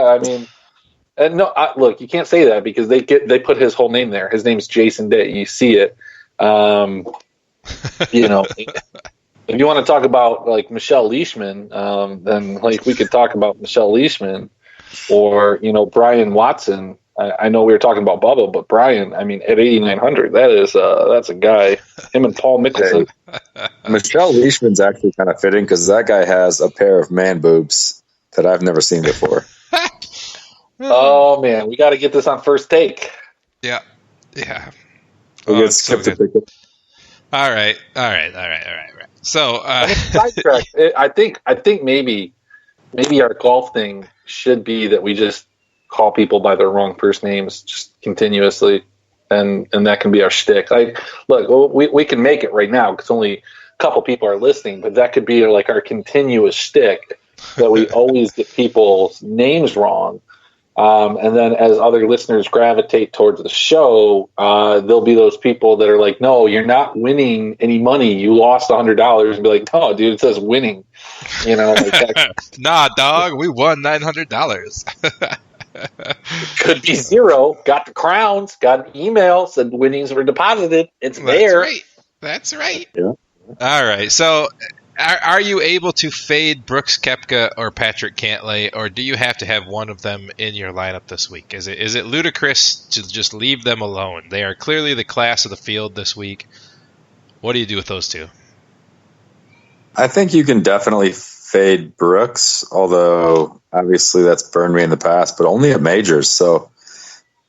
I mean, and no, look, you can't say that because they put his whole name there. His name's Jason Day. You see it. You know, if you want to talk about like Michelle Leishman, then like we could talk about Michelle Leishman, or you know Brian Watson. I know we were talking about Bubba, but Brian, I mean, at 8,900, that's a guy. Him and Paul Mickelson. Michelle Leishman's actually kind of fitting because that guy has a pair of man boobs that I've never seen before. Oh man, we got to get this on First Take. Yeah. We'll get skipped to pick up. All right. So, sidetrack. I think maybe our golf thing should be that we just call people by their wrong first names just continuously, and that can be our shtick. Like, look, we can make it right now because only a couple people are listening, but that could be like our continuous shtick that we always get people's names wrong. And then as other listeners gravitate towards the show, there'll be those people that are like, no, you're not winning any money. You lost $100, and be like, no, dude, it says winning. You know, like nah, dog, we won $900. Could be zero. Got the crowns, got an email, said winnings were deposited. It's there. That's right. Yeah. All right. So are you able to fade Brooks Koepka or Patrick Cantlay, or do you have to have one of them in your lineup this week? Is it ludicrous to just leave them alone? They are clearly the class of the field this week. What do you do with those two? I think you can definitely fade Brooks, although obviously that's burned me in the past, but only at majors. So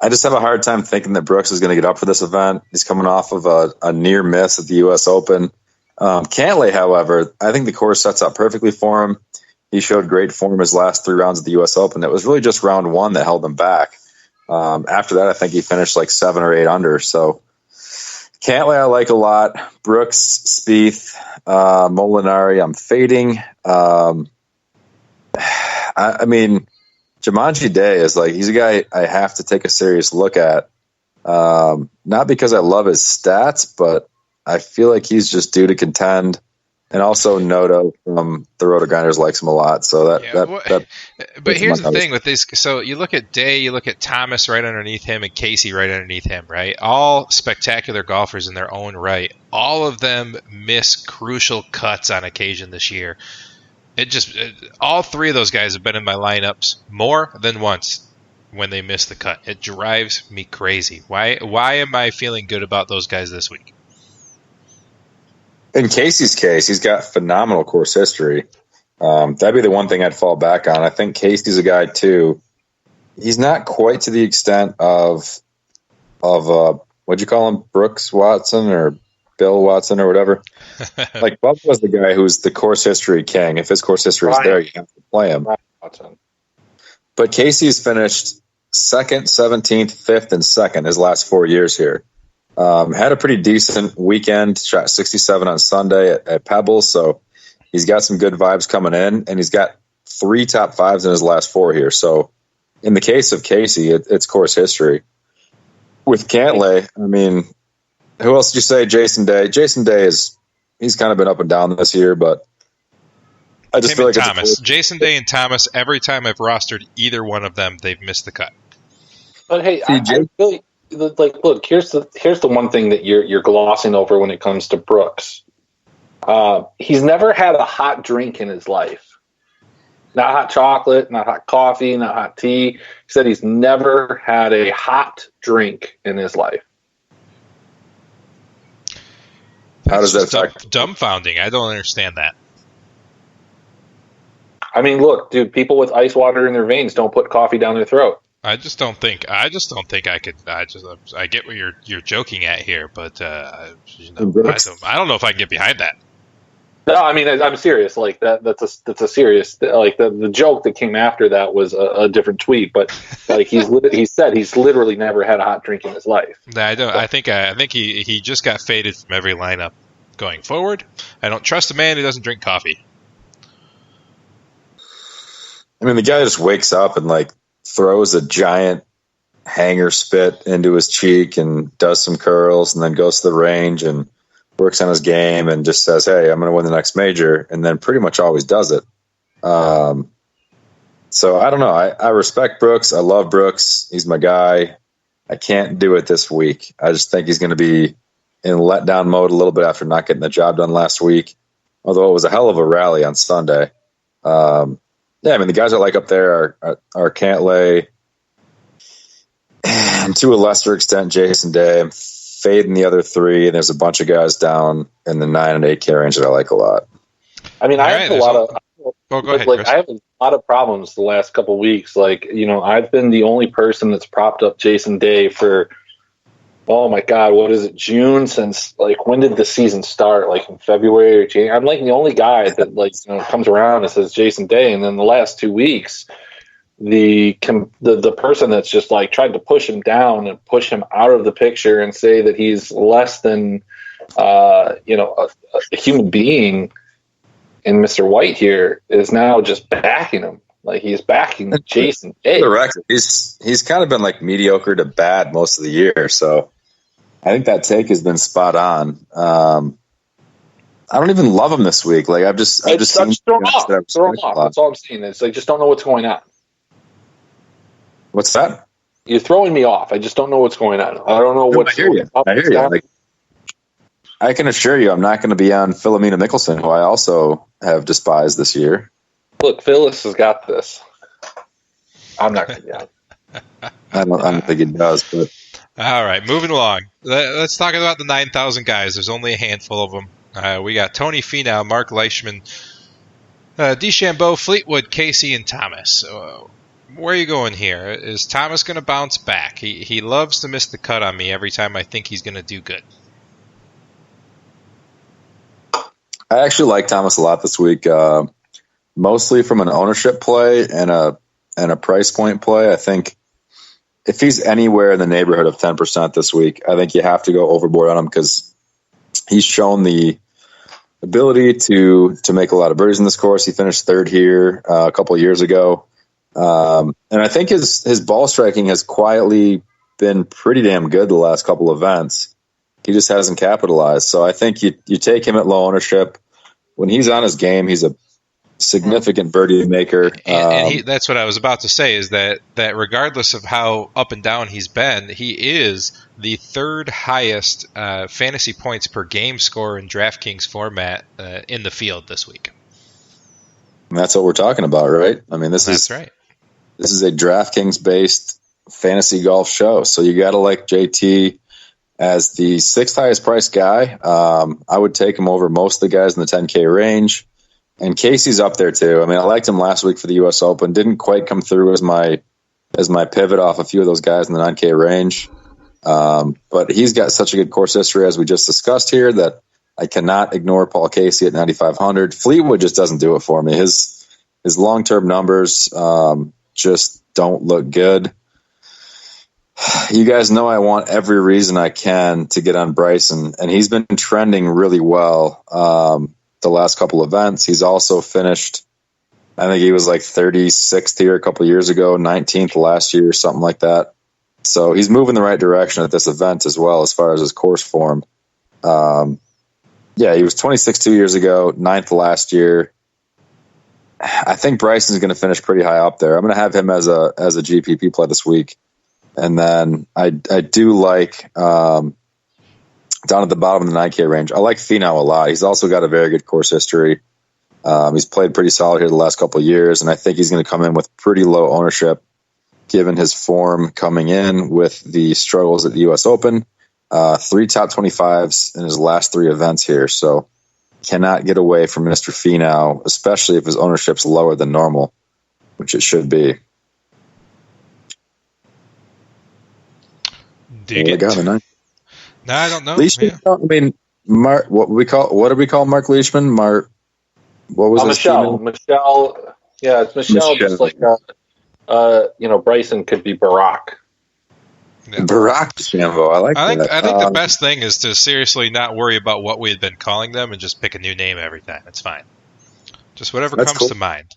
I just have a hard time thinking that Brooks is going to get up for this event. He's coming off of a near miss at the U.S. Open. Cantlay, however, I think the course sets up perfectly for him. He showed great form his last 3 rounds at the U.S. Open. It was really just round 1 that held him back. After that, I think he finished like 7 or 8 under. So Cantlay I like a lot. Brooks, Spieth, Molinari I'm fading. I mean, Jumanji Day is like, he's a guy I have to take a serious look at. Not because I love his stats, but I feel like he's just due to contend. And also Noto from the Roto Grinders likes him a lot. So but here's the thing with this. So you look at Day, you look at Thomas right underneath him, and Casey right underneath him, right? All spectacular golfers in their own right. All of them miss crucial cuts on occasion this year. All 3 of those guys have been in my lineups more than once when they miss the cut. It drives me crazy. Why am I feeling good about those guys this week? In Casey's case, he's got phenomenal course history. That'd be the one thing I'd fall back on. I think Casey's a guy too. He's not quite to the extent of what'd you call him, Brooks Watson or Bill Watson or whatever. Like Bubba was the guy who's the course history king. If his course history is there, you have to play him. But Casey's finished 2nd, 17th, 5th, and 2nd his last 4 years here. Had a pretty decent weekend, shot 67 on Sunday at Pebbles, so he's got some good vibes coming in, and he's got 3 top 5s in his last 4 here. So in the case of Casey, it's course history. With Cantlay, I mean, who else did you say? Jason Day. Jason Day he's kind of been up and down this year, but I just feel like Thomas. Jason Day and Thomas, every time I've rostered either one of them, they've missed the cut. But hey, I really like. Look, here's the one thing that you're glossing over when it comes to Brooks. He's never had a hot drink in his life. Not hot chocolate, not hot coffee, not hot tea. He said he's never had a hot drink in his life. How does that affect? Dumbfounding. I don't understand that. I mean, look, dude, people with ice water in their veins don't put coffee down their throat. I just don't think I could. I get what you're joking at here, but I don't know if I can get behind that. No, I mean, I'm serious. Like that's a serious. Like the joke that came after that was a different tweet, but like he said he's literally never had a hot drink in his life. I don't. I think he just got faded from every lineup going forward. I don't trust a man who doesn't drink coffee. I mean, the guy just wakes up and like throws a giant hanger spit into his cheek and does some curls and then goes to the range and works on his game and just says, hey, I'm going to win the next major, and then pretty much always does it. So So I don't know. I respect Brooks. I love Brooks. He's my guy. I can't do it this week. I just think he's going to be in letdown mode a little bit after not getting the job done last week. Although it was a hell of a rally on Sunday. Yeah, I mean, the guys I like up there are Cantlay, and to a lesser extent, Jason Day. I'm fading the other three, and there's a bunch of guys down in the 9 and 8K range that I like a lot. I mean, I have a lot of. Oh, go ahead, like, Chris. I have a lot of problems the last couple of weeks. Like, I've been the only person that's propped up Jason Day for, oh my God, what is it, June? Since, like, when did the season start? Like, in February or January? I'm, like, the only guy that, like, comes around and says Jason Day. And then the last 2 weeks, the person that's just, like, tried to push him down and push him out of the picture and say that he's less than, a human being in Mr. White here is now just backing him. Like, he's backing Jason Day. Correct. He's kind of been, like, mediocre to bad most of the year, so I think that take has been spot on. I don't even love him this week. Like, I've just seen throw him off. That's all I'm saying. It's like, just don't know what's going on. What's that? You're throwing me off. I just don't know what's going on. I don't know what's going on. I hear you. Like, I can assure you I'm not going to be on Philomena Mickelson, who I also have despised this year. Look, Phyllis has got this. I'm not going to be on. I don't think it does, but... All right, moving along. Let's talk about the 9,000 guys. There's only a handful of them. We got Tony Finau, Mark Leishman, DeChambeau, Fleetwood, Casey, and Thomas. Where are you going here? Is Thomas going to bounce back? He loves to miss the cut on me every time I think he's going to do good. I actually like Thomas a lot this week, mostly from an ownership play and a price point play. I think if he's anywhere in the neighborhood of 10% this week, I think you have to go overboard on him because he's shown the ability to make a lot of birdies in this course. He finished third here a couple of years ago. And I think his ball striking has quietly been pretty damn good the last couple of events. He just hasn't capitalized. So I think you take him at low ownership. When he's on his game, he's a significant birdie maker. And that's what I was about to say, is that regardless of how up and down he's been, he is the third highest fantasy points per game score in DraftKings format in the field this week. And that's what we're talking about, right? I mean, That's right. This is a DraftKings-based fantasy golf show, so you got to like JT as the sixth highest priced guy. I would take him over most of the guys in the 10K range. And Casey's up there too. I mean, I liked him last week for the U.S. Open. Didn't quite come through as my pivot off a few of those guys in the 9K range. But he's got such a good course history, as we just discussed here, that I cannot ignore Paul Casey at 9,500. Fleetwood just doesn't do it for me. His long-term numbers just don't look good. You guys know I want every reason I can to get on Bryson, and he's been trending really well the last couple events. He's also finished, I think he was like 36th here a couple of years ago, 19th last year, something like that. So he's moving the right direction at this event as well as far as his course form. Yeah, he was 26 2 years ago, 9th last year. I think Bryson's going to finish pretty high up there. I'm going to have him as a GPP play this week. And then I do like down at the bottom of the 9K range, I like Finau a lot. He's also got a very good course history. He's played pretty solid here the last couple of years, and I think he's going to come in with pretty low ownership given his form coming in with the struggles at the U.S. Open. 3 top 25s in his last 3 events here, so cannot get away from Mr. Finau, especially if his ownership's lower than normal, which it should be. Dig it. No, I don't know. Leishman, yeah. I mean, Mark. What did we call Mark Leishman? Mark. What was his Michelle? Michelle. Yeah, it's Michelle. Just like Bryson could be Barack. Yeah. Barack DeChambeau. I think the best thing is to seriously not worry about what we had been calling them and just pick a new name every time. It's fine. Just whatever comes to mind.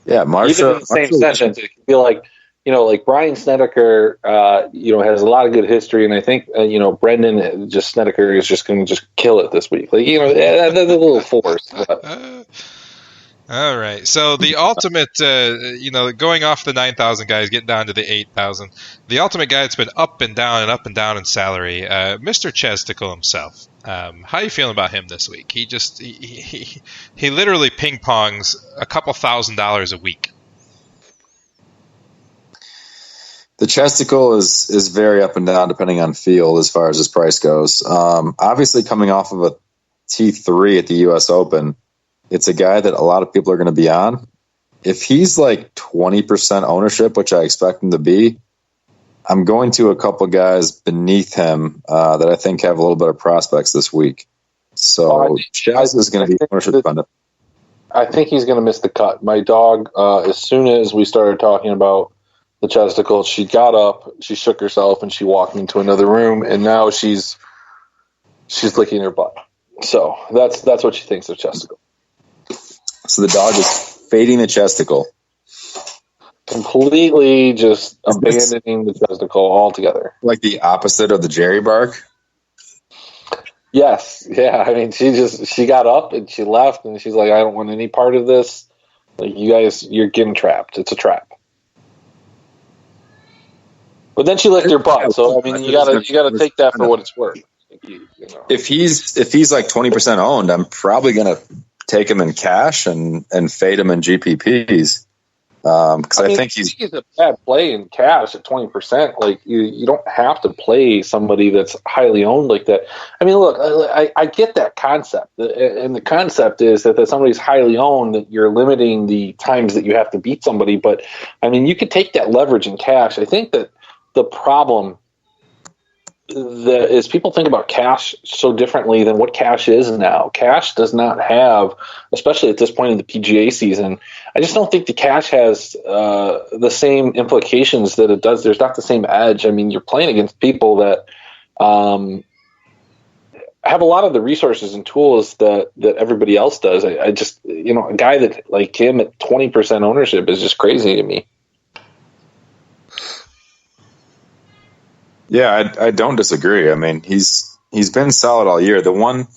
Yeah, Marsha. Even in the same sentence, it could be like. Like Brian Snedeker, has a lot of good history, and I think, Brendan Snedeker is just going to just kill it this week. Like, that's a little forced. All All right. So the ultimate, going off the 9,000 guys, getting down to the 8,000. The ultimate guy that's been up and down in salary, Mr. Chesticle himself. How are you feeling about him this week? He literally ping pongs a couple $1,000s a week. The Chesticle is very up and down depending on field as far as his price goes. Obviously, coming off of a T3 at the U.S. Open, it's a guy that a lot of people are going to be on. If he's like 20% ownership, which I expect him to be, I'm going to a couple guys beneath him that I think have a little bit of prospects this week. So Chaz is going to be ownership dependent. I think he's going to miss the cut. My dog, as soon as we started talking about the Chesticle, she got up, she shook herself, and she walked into another room, and now she's licking her butt. So that's what she thinks of Chesticle. So the dog is fading the Chesticle. Completely just abandoning the Chesticle altogether. Like the opposite of the Jerry bark? Yes. Yeah. I mean, she got up and she left and she's like, I don't want any part of this. Like, you guys, you're getting trapped. It's a trap. But then she licked her butt. So, I mean, you gotta take that for what it's worth. If he's like 20% owned, I'm probably going to take him in cash and fade him in GPPs. Because I think he's a bad play in cash at 20%. Like, you don't have to play somebody that's highly owned like that. I mean, look, I get that concept, and the concept is that somebody's highly owned, that you're limiting the times that you have to beat somebody. But I mean, you could take that leverage in cash. I think that the problem is people think about cash so differently than what cash is now. Cash does not have, especially at this point in the PGA season, I just don't think the cash has the same implications that it does. There's not the same edge. I mean, you're playing against people that have a lot of the resources and tools that everybody else does. I just, a guy that like him at 20% ownership is just crazy to me. Yeah, I don't disagree. I mean, he's been solid all year. The one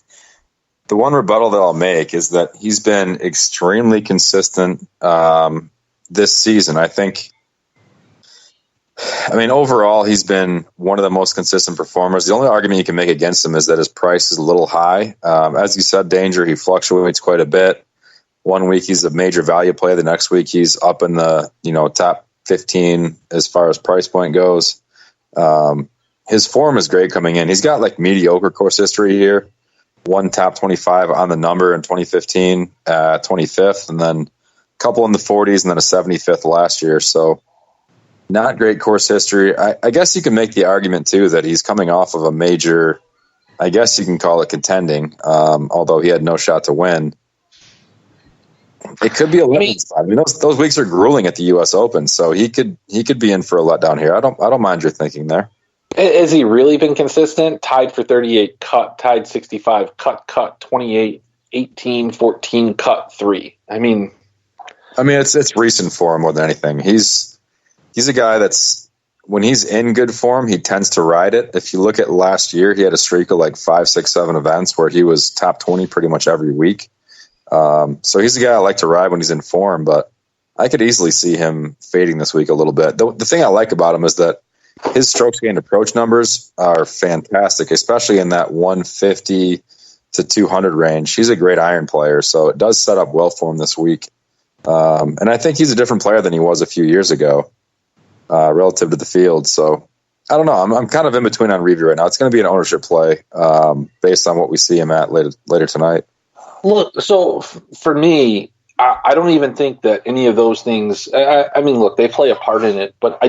rebuttal that I'll make is that he's been extremely consistent this season. I mean, overall, he's been one of the most consistent performers. The only argument you can make against him is that his price is a little high. As you said, Danger, he fluctuates quite a bit. One week he's a major value play. The next week he's up in the top 15 as far as price point goes. His form is great coming in. He's got like mediocre course history here. One top 25 on the number in 2015, 25th, and then a couple in the 40s, and then a 75th last year. So not great course history. I guess you can make the argument too that he's coming off of a major, I guess you can call it contending, although he had no shot to win. It could be a letdown. I mean, those weeks are grueling at the U.S. Open, so he could be in for a letdown here. I don't mind your thinking there. Has he really been consistent? Tied for 38, cut, tied 65, cut, 28, 18, 14, cut, 3. I mean, it's recent form more than anything. He's a guy that's, when he's in good form, he tends to ride it. If you look at last year, he had a streak of like 5, 6, 7 events where he was top 20 pretty much every week. So he's a guy I like to ride when he's in form, but I could easily see him fading this week a little bit. The thing I like about him is that his strokes gained approach numbers are fantastic, especially in that 150 to 200 range. He's a great iron player, so it does set up well for him this week. And I think he's a different player than he was a few years ago relative to the field. So I don't know. I'm kind of in between on Reavie right now. It's going to be an ownership play based on what we see him at later tonight. Look, so for me, I don't even think that any of those things, I mean, look, they play a part in it, but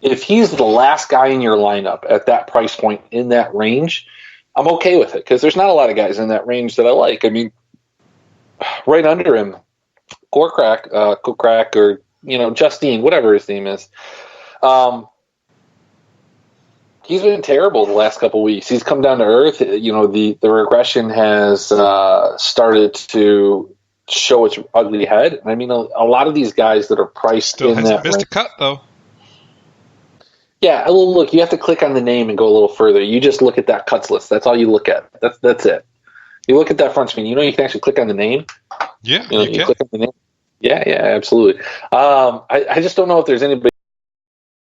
if he's the last guy in your lineup at that price point in that range, I'm okay with it because there's not a lot of guys in that range that I like. I mean, right under him, Kokrak, or Justine, whatever his name is. He's been terrible the last couple of weeks. He's come down to earth. The regression has started to show its ugly head. I mean, a lot of these guys that are priced still in that missed a cut though. Yeah, look, you have to click on the name and go a little further. You just look at that cuts list. That's all you look at. That's it. You look at that front screen. You know, you can actually click on the name. Yeah, you can. Click on the name. Yeah, absolutely. I just don't know if there's anybody